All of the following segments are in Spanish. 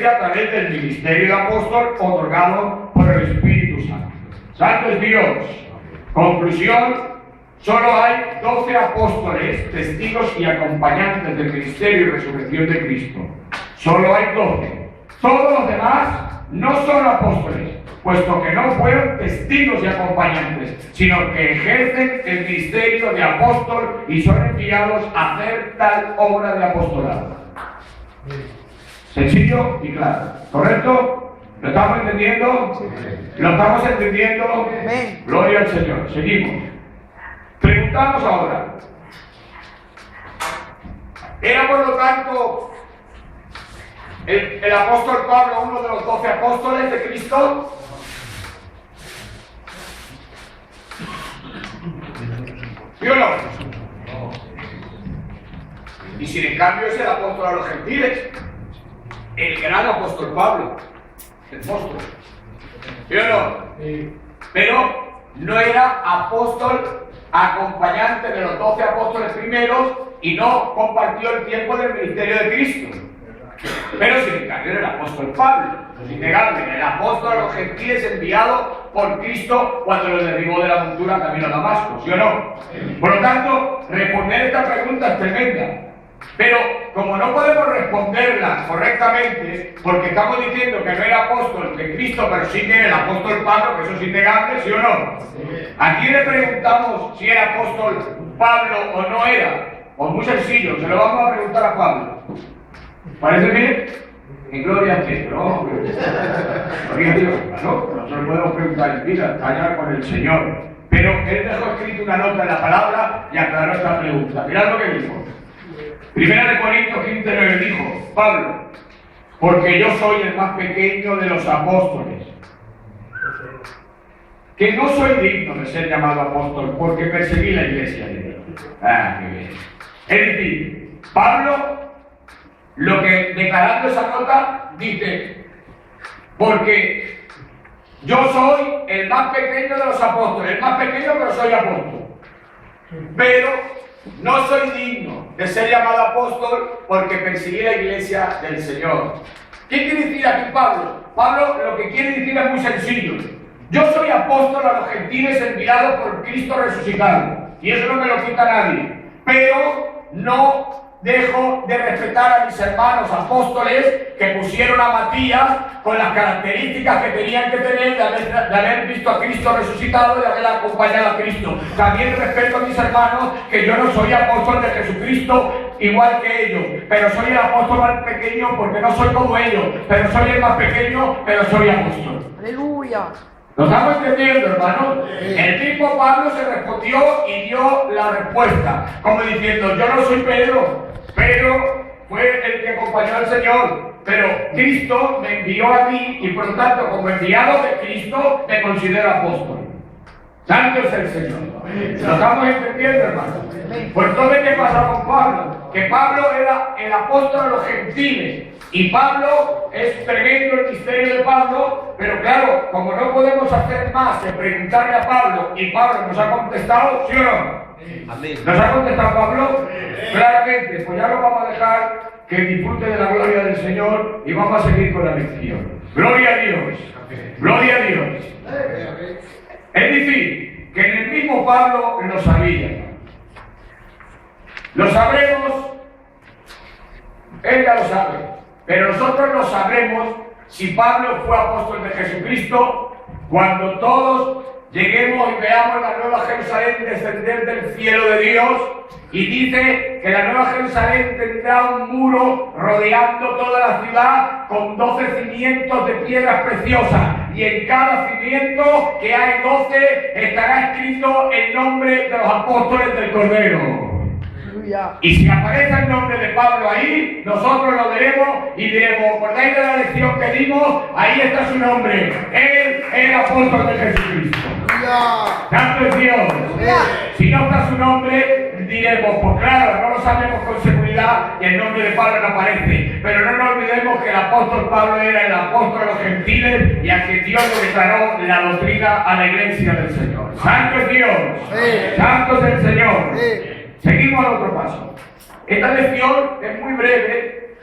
iglesia a través del ministerio de apóstol otorgado por el Espíritu Santo. Santo es Dios. Conclusión. Solo hay 12 apóstoles, testigos y acompañantes del ministerio y resurrección de Cristo. Solo hay 12. Todos los demás no son apóstoles, puesto que no fueron testigos y acompañantes, sino que ejercen el ministerio de apóstol y son enviados a hacer tal obra de apostolado. Sencillo y claro. ¿Correcto? ¿Lo estamos entendiendo? ¿Lo estamos entendiendo? Gloria al Señor. Seguimos. Preguntamos ahora, ¿era por lo tanto el apóstol Pablo uno de los 12 apóstoles de Cristo? ¿Sí o no? Y sin en cambio es el apóstol a los gentiles, el gran apóstol Pablo, el apóstol. ¿Sí o no? Pero no era apóstol acompañante de los 12 apóstoles primeros y no compartió el tiempo del ministerio de Cristo. Pero sin en cambio era el apóstol Pablo, es innegable, el apóstol a los gentiles enviado por Cristo cuando lo derribó de la montura camino a Damasco, ¿sí o no? Por lo tanto, responder esta pregunta es tremenda. Pero como no podemos responderla correctamente, porque estamos diciendo que no era apóstol de Cristo, pero sí que era el apóstol Pablo, que eso es innegable, ¿sí o no? ¿A quién le preguntamos si era apóstol Pablo o no era? Pues muy sencillo, se lo vamos a preguntar a Pablo. ¿Parece bien? En gloria a Dios, ¿no? Gloria a Dios, ¿no? Nosotros podemos preguntar en vida, estar con el Señor. Pero él dejó escrito una nota en la palabra y aclaró esta pregunta. Mirad lo que dijo. 1 Corintios 15:9 dijo, Pablo, porque yo soy el más pequeño de los apóstoles, que no soy digno de ser llamado apóstol porque perseguí la iglesia de Dios. Ah, qué bien. Es decir, Pablo, lo que declarando esa nota, dice, porque yo soy el más pequeño de los apóstoles, el más pequeño pero soy apóstol. Pero no soy digno de ser llamado apóstol porque perseguí la iglesia del Señor. ¿Qué quiere decir aquí Pablo? Pablo lo que quiere decir es muy sencillo. Yo soy apóstol a los gentiles enviado por Cristo resucitado. Y eso no me lo quita nadie. Pero no dejo de respetar a mis hermanos apóstoles que pusieron a Matías con las características que tenían que tener de haber visto a Cristo resucitado y de haber acompañado a Cristo. También respeto a mis hermanos que yo no soy apóstol de Jesucristo igual que ellos, pero soy el apóstol más pequeño porque no soy como ellos, pero soy el más pequeño, pero soy apóstol. Aleluya. ¿Lo estamos entendiendo, hermano? El mismo Pablo se respondió y dio la respuesta, como diciendo, yo no soy Pedro, Pedro fue el que acompañó al Señor, pero Cristo me envió a mí y por lo tanto, como enviado de Cristo, me considero apóstol. Santo es el Señor. ¿Lo estamos entendiendo, hermano? Pues entonces, ¿qué pasa con Pablo? Que Pablo era el apóstol a los gentiles. Y Pablo, es tremendo el misterio de Pablo, pero claro, como no podemos hacer más que preguntarle a Pablo, y Pablo nos ha contestado, ¿sí o no? Amén. ¿Nos ha contestado Pablo? Claramente, pues ya lo vamos a dejar que disfrute de la gloria del Señor y vamos a seguir con la lección. Gloria a Dios. Gloria a Dios. Es decir, que en el mismo Pablo lo sabía. Lo sabremos, él ya lo sabe. Pero nosotros lo sabremos si Pablo fue apóstol de Jesucristo cuando todos lleguemos y veamos la Nueva Jerusalén descender del cielo de Dios y dice que la Nueva Jerusalén tendrá un muro rodeando toda la ciudad con 12 cimientos de piedras preciosas y en cada cimiento que hay 12 estará escrito el nombre de los apóstoles del Cordero. Y si aparece el nombre de Pablo ahí, nosotros lo veremos y diremos, ¿acordáis de la lección que dimos? Ahí está su nombre. Él es el apóstol de Jesucristo. Santo es Dios. Si no está su nombre, diremos, pues claro, no lo sabemos con seguridad y el nombre de Pablo no aparece. Pero no nos olvidemos que el apóstol Pablo era el apóstol de los gentiles y a quien Dios le declaró la doctrina a la iglesia del Señor. Santo es Dios. Santo es el Señor. Seguimos al otro paso. Esta lección es muy breve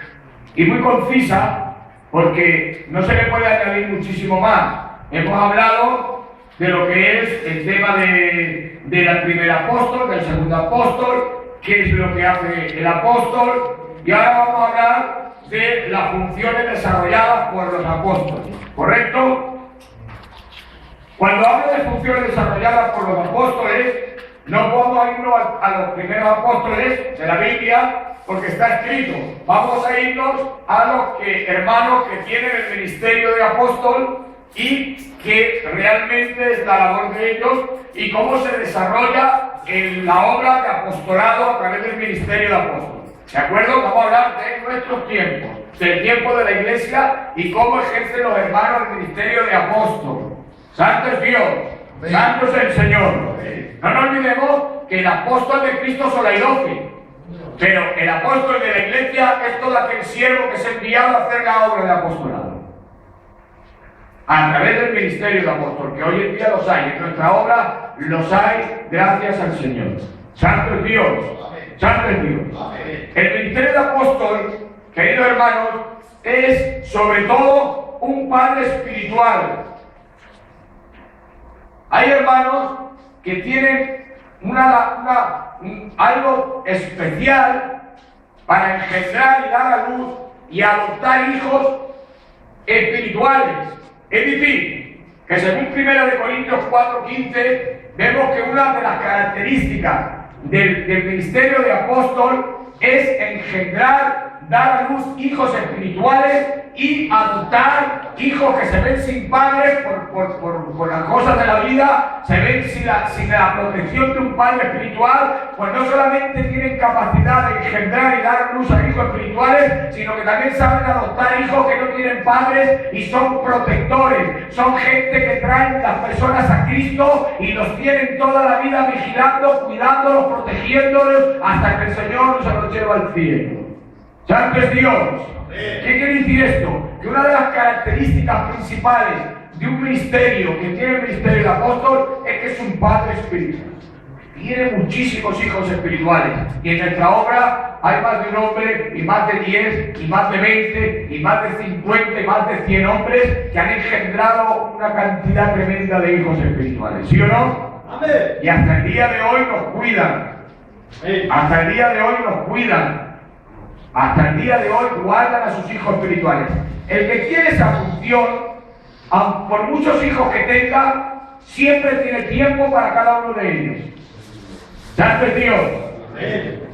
y muy concisa, porque no se le puede añadir muchísimo más. Hemos hablado de lo que es el tema del primer apóstol, del segundo apóstol, qué es lo que hace el apóstol, y ahora vamos a hablar de las funciones desarrolladas por los apóstoles, ¿correcto? Cuando hablo de funciones desarrolladas por los apóstoles, no podemos irnos a los primeros apóstoles de la Biblia, porque está escrito. Vamos a irnos a los hermanos que tienen el ministerio de apóstol y que realmente es la labor de ellos y cómo se desarrolla en la obra de apostolado a través del ministerio de apóstol. ¿De acuerdo? Vamos a hablar de nuestros tiempos, del tiempo de la iglesia y cómo ejercen los hermanos el ministerio de apóstol. Santo es Dios, santo es el Señor. No nos olvidemos que el apóstol de Cristo solo hay 12, pero el apóstol de la iglesia es todo aquel siervo que se ha enviado a hacer la obra de apostolado. A través del ministerio de apóstol, que hoy en día los hay, en nuestra obra los hay, gracias al Señor. Santo es Dios, santo es Dios. El ministerio de apóstol, queridos hermanos, es sobre todo un padre espiritual. Hay hermanos que tienen algo especial para engendrar y dar a luz y adoptar hijos espirituales. Es decir, que según 1 Corintios 4:15 vemos que una de las características del ministerio de apóstol es engendrar, dar a luz hijos espirituales y adoptar hijos que se ven sin padres por las cosas de la vida, se ven sin la protección de un padre espiritual, pues no solamente tienen capacidad de engendrar y dar a luz a hijos espirituales, sino que también saben adoptar hijos que no tienen padres y son protectores, son gente que traen las personas a Cristo y los tienen toda la vida vigilando, cuidándolos, protegiéndolos, hasta que el Señor se los lleva al cielo. ¡Santo es Dios! ¿Qué quiere decir esto? Que una de las características principales de un ministerio que tiene el ministerio de apóstol es que es un padre espiritual. Tiene muchísimos hijos espirituales. Y en nuestra obra hay más de un hombre, y más de 10, y más de 20, y más de 50, y más de 100 hombres que han engendrado una cantidad tremenda de hijos espirituales. ¿Sí o no? Amén. Y hasta el día de hoy nos cuidan. Hasta el día de hoy nos cuidan. Hasta el día de hoy guardan a sus hijos espirituales. El que quiere esa función, por muchos hijos que tenga, siempre tiene tiempo para cada uno de ellos. Santo es Dios.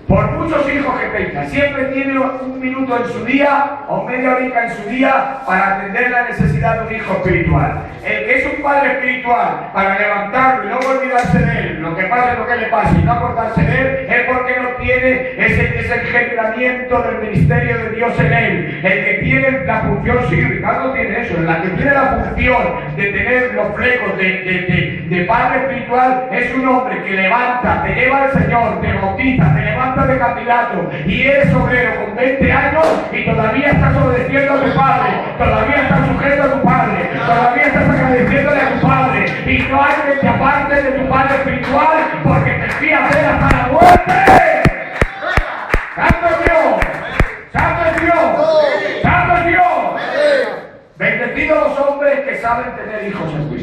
Por muchos hijos que tenga, siempre tiene un minuto en su día o media horita en su día para atender la necesidad de un hijo espiritual. El que es un padre espiritual, para levantarlo y no olvidarse de él, lo que pase lo que le pase y no acordarse de él, es porque no tiene ese engendramiento del ministerio de Dios en él. El que tiene la función, sí, Ricardo tiene eso, la que tiene la función de tener los flecos de padre espiritual es un hombre que levanta, te lleva al Señor, te bautiza, te levanta de candidato y eres obrero con 20 años y todavía estás obedeciendo a tu padre, todavía estás sujeto a tu padre, todavía estás agradeciéndole a tu padre y no hay que te aparte de tu padre espiritual porque te fías de él hasta la muerte. ¡Santo es Dios! ¡Santo es Dios! ¡Santo es Dios! Bendecidos los hombres que saben tener hijos espirituales.